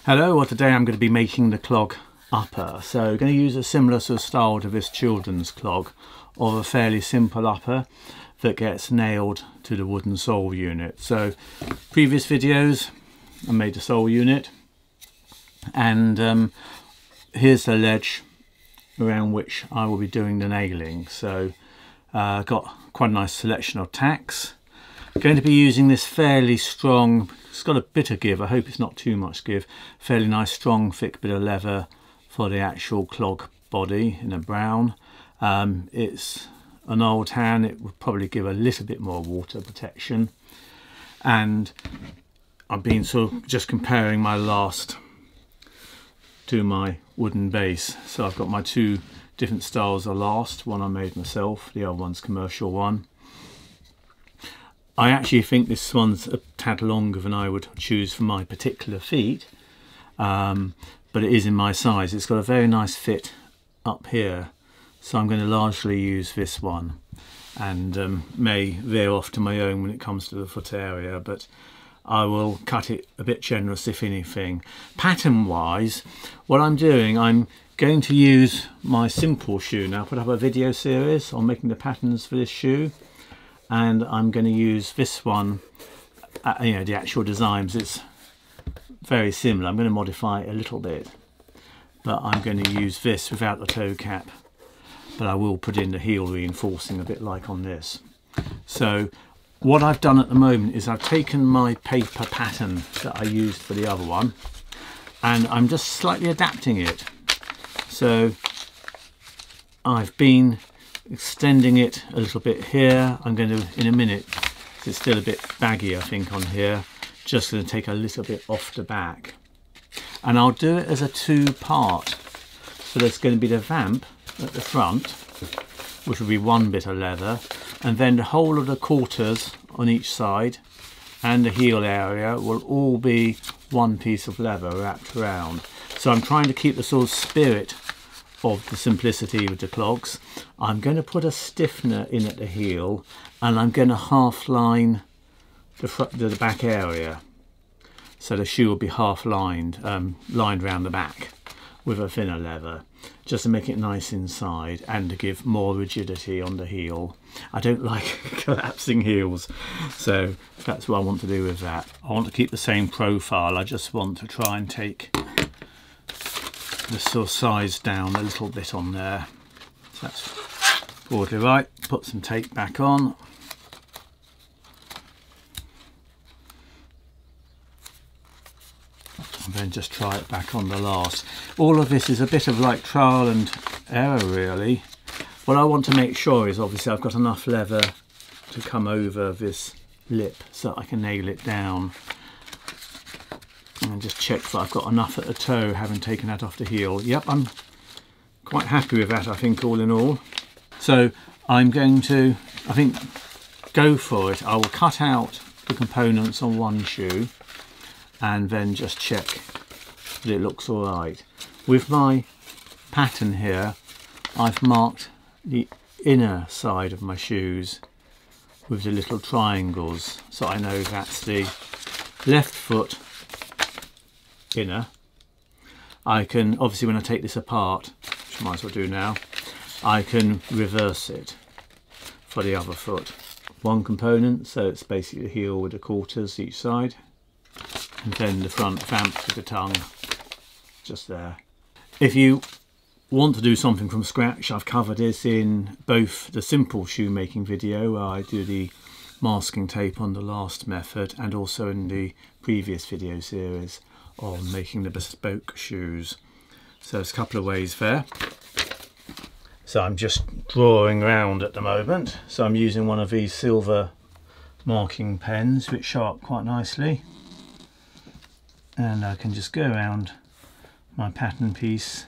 Hello, well today I'm going to be making the clog upper. So I'm going to use a similar sort of style to this children's clog of a fairly simple upper that gets nailed to the wooden sole unit. So previous videos I made a sole unit, and here's the ledge around which I will be doing the nailing. So I've got quite a nice selection of tacks. I'm going to be using this fairly strong, it's got a bit of give, I hope it's not too much give, fairly nice strong thick bit of leather for the actual clog body in a brown. It's an old tan, it would probably give a little bit more water protection, and I've been sort of just comparing my last to my wooden base. So I've got my two different styles of last, one I made myself, the other one's commercial one. I actually think this one's a tad longer than I would choose for my particular feet, but it is in my size. It's got a very nice fit up here, so I'm going to largely use this one, and may veer off to my own when it comes to the foot area, but I will cut it a bit generous if anything. Pattern wise, what I'm doing, I'm going to use my simple shoe. Now I put up a video series on making the patterns for this shoe, and I'm going to use this one, the actual designs. It's very similar. I'm going to modify it a little bit, but I'm going to use this without the toe cap, but I will put in the heel reinforcing a bit like on this. So what I've done at the moment is I've taken my paper pattern that I used for the other one, and I'm just slightly adapting it. So I've been extending it a little bit here. I'm going to, in a minute, it's still a bit baggy I think on here, just going to take a little bit off the back, and I'll do it as a two-part. So there's going to be the vamp at the front, which will be one bit of leather, and then the whole of the quarters on each side and the heel area will all be one piece of leather wrapped around. So I'm trying to keep the sort of spirit of the simplicity with the clogs. I'm going to put a stiffener in at the heel, and I'm going to half line the back area, so the shoe will be half lined around the back with a thinner leather, just to make it nice inside and to give more rigidity on the heel. I don't like collapsing heels, so that's what I want to do with that. I want to keep the same profile. I just want to try and take the sort of size down a little bit on there. So that's broadly right. Put some tape back on. And then just try it back on the last. All of this is a bit of like trial and error really. What I want to make sure is obviously I've got enough leather to come over this lip so I can nail it down. And just check that I've got enough at the toe, having taken that off the heel. Yep, I'm quite happy with that, I think, all in all. So I'm going to, I think, go for it. I will cut out the components on one shoe and then just check that it looks all right. With my pattern here, I've marked the inner side of my shoes with the little triangles, so I know that's the left foot inner. I can, obviously when I take this apart, which I might as well do now, I can reverse it for the other foot. One component, so it's basically the heel with the quarters each side, and then the front vamp with the tongue just there. If you want to do something from scratch, I've covered this in both the simple shoemaking video where I do the masking tape on the last method, and also in the previous video series on making the bespoke shoes. So there's a couple of ways there. So I'm just drawing around at the moment. So I'm using one of these silver marking pens which show up quite nicely, and I can just go around my pattern piece.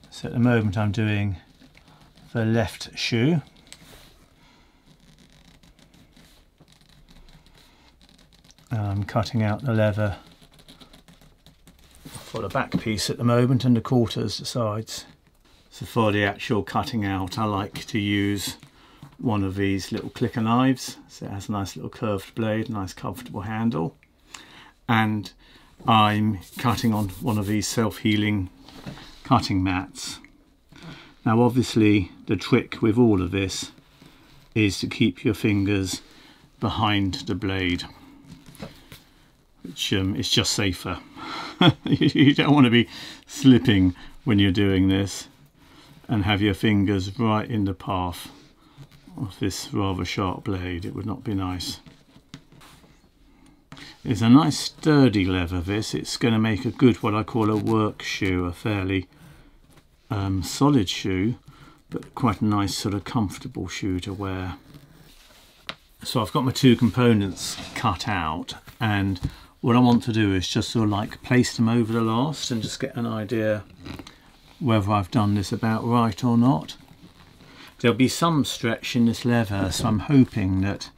So at the moment I'm doing the left shoe. I'm cutting out the leather for the back piece at the moment, and the quarters, the sides. So for the actual cutting out, I like to use one of these little clicker knives. So it has a nice little curved blade, nice comfortable handle. And I'm cutting on one of these self-healing cutting mats. Now obviously the trick with all of this is to keep your fingers behind the blade, which is just safer. You don't want to be slipping when you're doing this and have your fingers right in the path of this rather sharp blade. It would not be nice. It's a nice sturdy leather this. It's going to make a good, what I call a work shoe, a fairly solid shoe, but quite a nice sort of comfortable shoe to wear. So I've got my two components cut out, and what I want to do is just sort of like place them over the last and just get an idea whether I've done this about right or not. There'll be some stretch in this leather, so I'm hoping that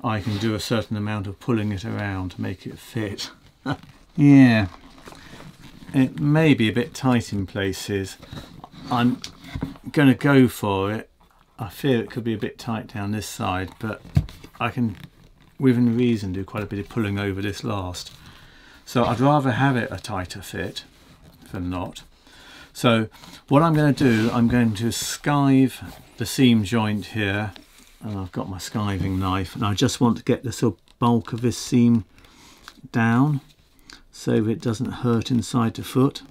I can do a certain amount of pulling it around to make it fit. Yeah, it may be a bit tight in places. I'm going to go for it. I fear it could be a bit tight down this side, but I can, within reason, do quite a bit of pulling over this last. So I'd rather have it a tighter fit than not. So what I'm going to do, I'm going to skive the seam joint here, and I've got my skiving knife, and I just want to get the sort of bulk of this seam down so it doesn't hurt inside the foot.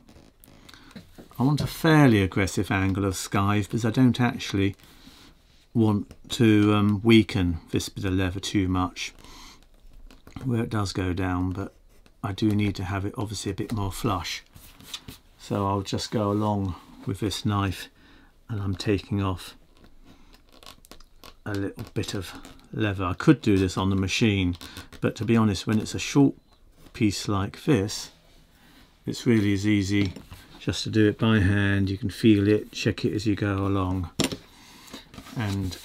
I want a fairly aggressive angle of skive because I don't actually want to weaken this bit of leather too much where it does go down, but I do need to have it obviously a bit more flush. So I'll just go along with this knife, and I'm taking off a little bit of leather. I could do this on the machine, but to be honest, when it's a short piece like this, it's really as easy just to do it by hand. You can feel it, check it as you go along, and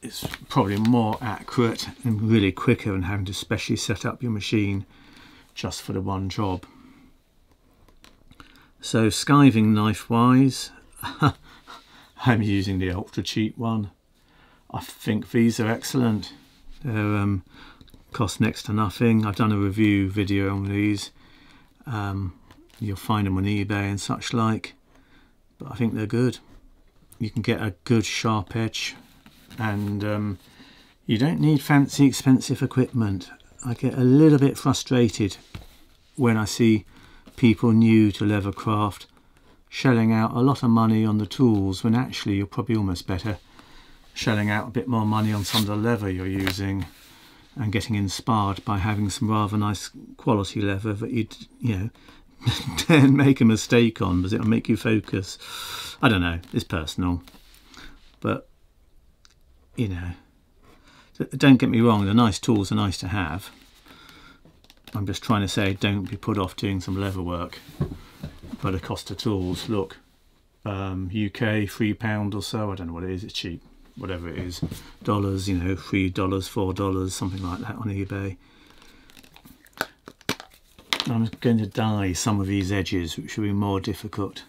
it's probably more accurate and really quicker than having to specially set up your machine just for the one job. So skiving knife wise, I'm using the ultra cheap one. I think these are excellent. They're cost next to nothing. I've done a review video on these. You'll find them on eBay and such like, but I think they're good. You can get a good sharp edge, and you don't need fancy expensive equipment. I get a little bit frustrated when I see people new to leathercraft shelling out a lot of money on the tools when actually you're probably almost better shelling out a bit more money on some of the leather you're using and getting inspired by having some rather nice quality leather that you know don't make a mistake on because it'll make you focus. I don't know, it's personal, but you know, don't get me wrong, the nice tools are nice to have. I'm just trying to say don't be put off doing some leather work by the cost of tools. Look, UK £3 or so, I don't know what it is, it's cheap, whatever it is, dollars, you know, $3, $4, something like that on eBay. I'm going to dye some of these edges, which will be more difficult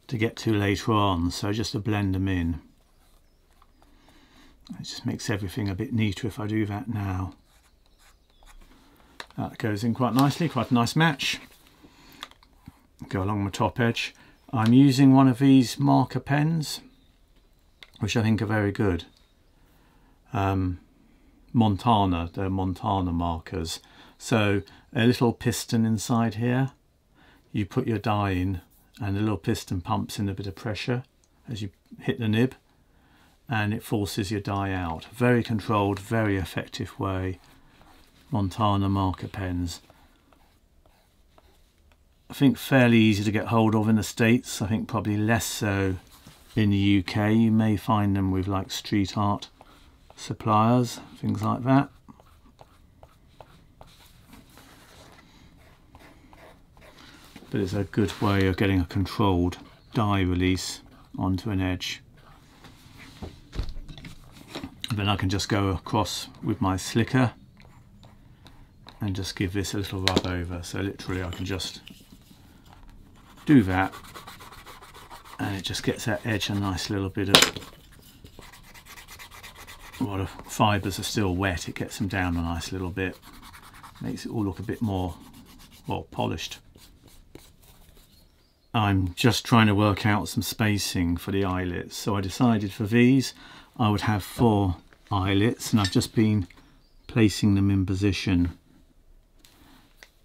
to get to later on, so just to blend them in. It just makes everything a bit neater if I do that now. That goes in quite nicely, quite a nice match. Go along the top edge. I'm using one of these marker pens, which I think are very good. Montana, they're Montana markers. So a little piston inside here, you put your dye in, and the little piston pumps in a bit of pressure as you hit the nib, and it forces your dye out. Very controlled, very effective way. Montana marker pens. I think fairly easy to get hold of in the States. I think probably less so in the UK. You may find them with like street art suppliers, things like that. But it's a good way of getting a controlled dye release onto an edge. And then I can just go across with my slicker and just give this a little rub over. So literally I can just do that, and it just gets that edge a nice little bit of, while the fibres are still wet, it gets them down a nice little bit, makes it all look a bit more well, polished. I'm just trying to work out some spacing for the eyelets, so I decided for these I would have 4 eyelets, and I've just been placing them in position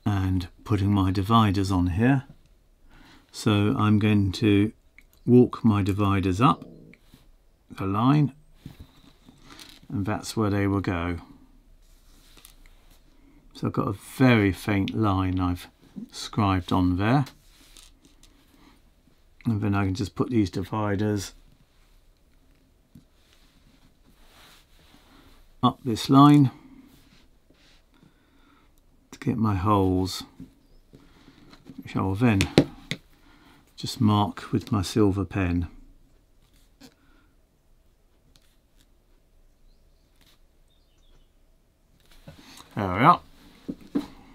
and putting my dividers on here. So I'm going to walk my dividers up the line, and that's where they will go. So I've got a very faint line I've scribed on there, and then I can just put these dividers up this line to get my holes, which I will then just mark with my silver pen. There we are,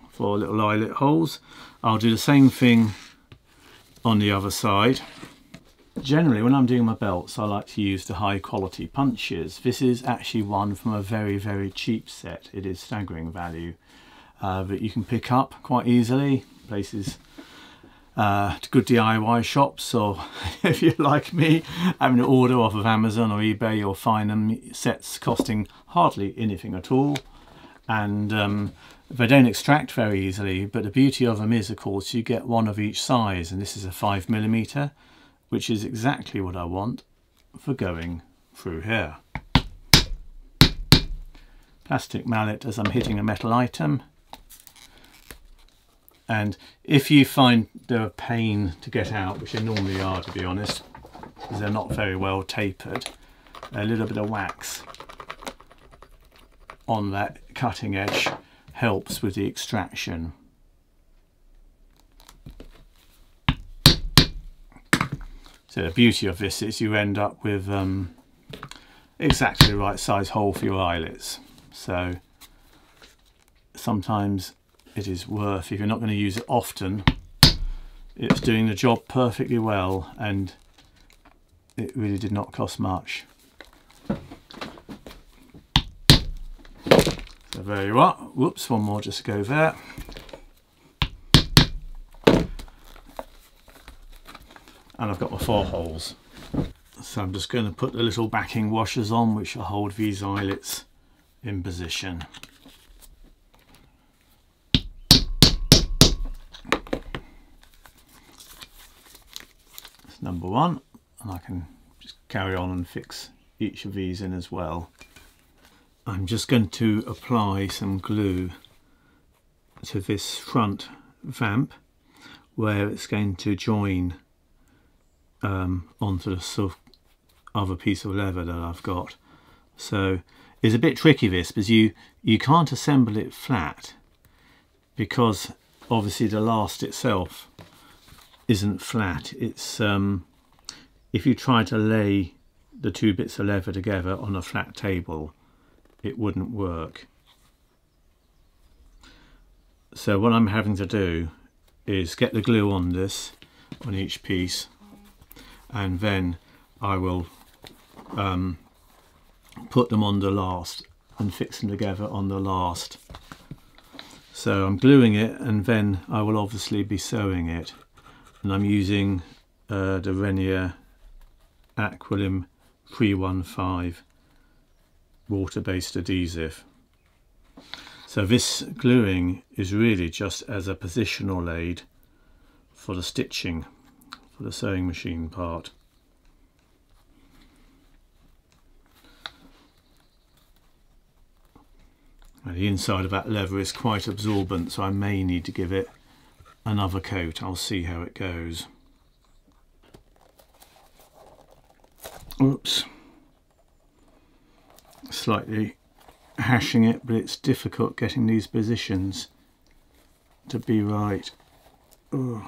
4 little eyelet holes. I'll do the same thing on the other side. Generally, when I'm doing my belts, I like to use the high quality punches. This is actually one from a very, very cheap set. It is staggering value, but you can pick up quite easily places, to good DIY shops, or if you're like me, having to order off of Amazon or eBay, you'll find them sets costing hardly anything at all, and they don't extract very easily. But the beauty of them is, of course, you get one of each size, and this is a 5mm, which is exactly what I want for going through here. Plastic mallet as I'm hitting a metal item. And if you find they're a pain to get out, which they normally are, to be honest, because they're not very well tapered, a little bit of wax on that cutting edge helps with the extraction. So the beauty of this is you end up with exactly the right size hole for your eyelets. So sometimes it is worth, if you're not going to use it often, it's doing the job perfectly well, and it really did not cost much. So there you are. Whoops, one more just to go there. And I've got my 4 holes. So I'm just going to put the little backing washers on, which will hold these eyelets in position. That's number 1, and I can just carry on and fix each of these in as well. I'm just going to apply some glue to this front vamp where it's going to join onto the sort of other piece of leather that I've got. So it's a bit tricky this, because you can't assemble it flat, because obviously the last itself isn't flat. It's if you try to lay the 2 bits of leather together on a flat table, it wouldn't work. So what I'm having to do is get the glue on this, on each piece, and then I will put them on the last and fix them together on the last. So I'm gluing it, and then I will obviously be sewing it, and I'm using the Renier Aqualim 315 water-based adhesive. So this gluing is really just as a positional aid for the stitching, for the sewing machine part. And the inside of that leather is quite absorbent, so I may need to give it another coat. I'll see how it goes. Oops. Slightly hashing it, but it's difficult getting these positions to be right. Ugh.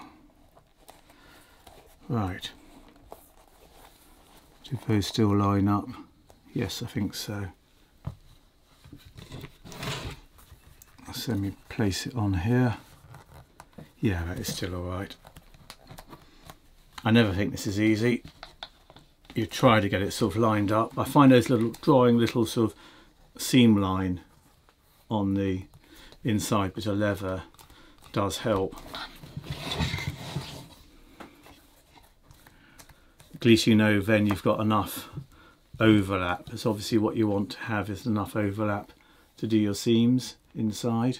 Right. Do those still line up? Yes, I think so. So let me place it on here. Yeah, that is still alright. I never think this is easy. You try to get it sort of lined up. I find those drawing little sort of seam line on the inside bit of leather does help. At least you know then you've got enough overlap. It's obviously what you want to have is enough overlap to do your seams inside.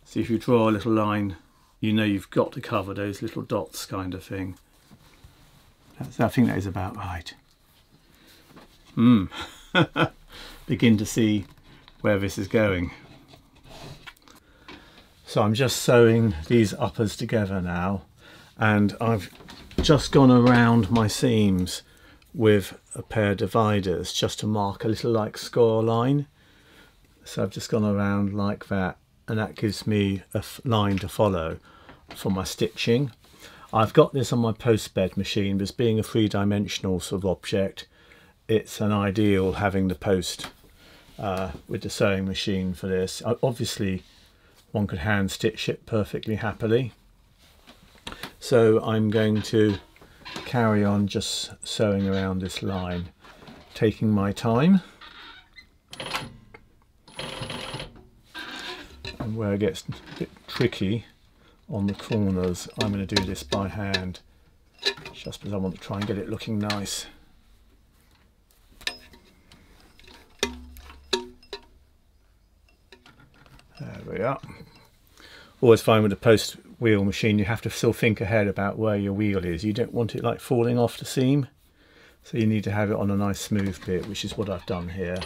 So if you draw a little line, you know you've got to cover those little dots kind of thing. I think that is about right. Begin to see where this is going. So I'm just sewing these uppers together now, and I've just gone around my seams with a pair of dividers just to mark a little like score line. So I've just gone around like that, and that gives me a line to follow for my stitching. I've got this on my post bed machine, but being a three-dimensional sort of object, it's an ideal having the post with the sewing machine for this. Obviously one could hand stitch it perfectly happily. So I'm going to carry on just sewing around this line, taking my time. And where it gets a bit tricky on the corners, I'm going to do this by hand, just because I want to try and get it looking nice. There we are. Always find with a post wheel machine you have to still think ahead about where your wheel is. You don't want it like falling off the seam, so you need to have it on a nice smooth bit, which is what I've done here.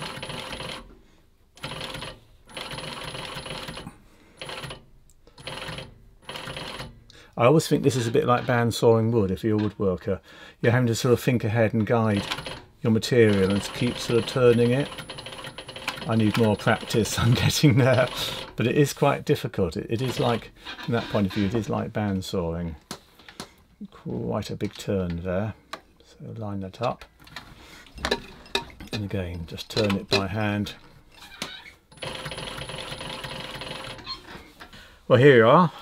I always think this is a bit like bandsawing wood. If you're a woodworker, you're having to sort of think ahead and guide your material and keep sort of turning it. I need more practice on getting there, but it is quite difficult. It is like, from that point of view, it is like bandsawing. Quite a big turn there. So line that up. And again, just turn it by hand. Well, here you are.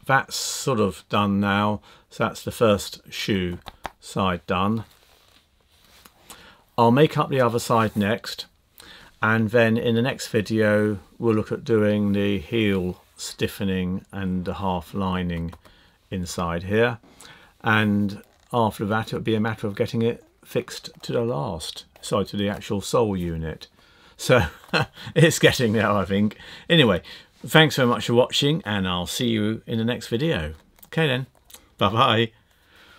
That's sort of done now. So that's the first shoe side done. I'll make up the other side next. And then in the next video, we'll look at doing the heel stiffening and the half lining inside here. And after that, it'll be a matter of getting it fixed to to the actual sole unit. So it's getting there, I think. Anyway, thanks very much for watching, and I'll see you in the next video. Okay then, bye-bye.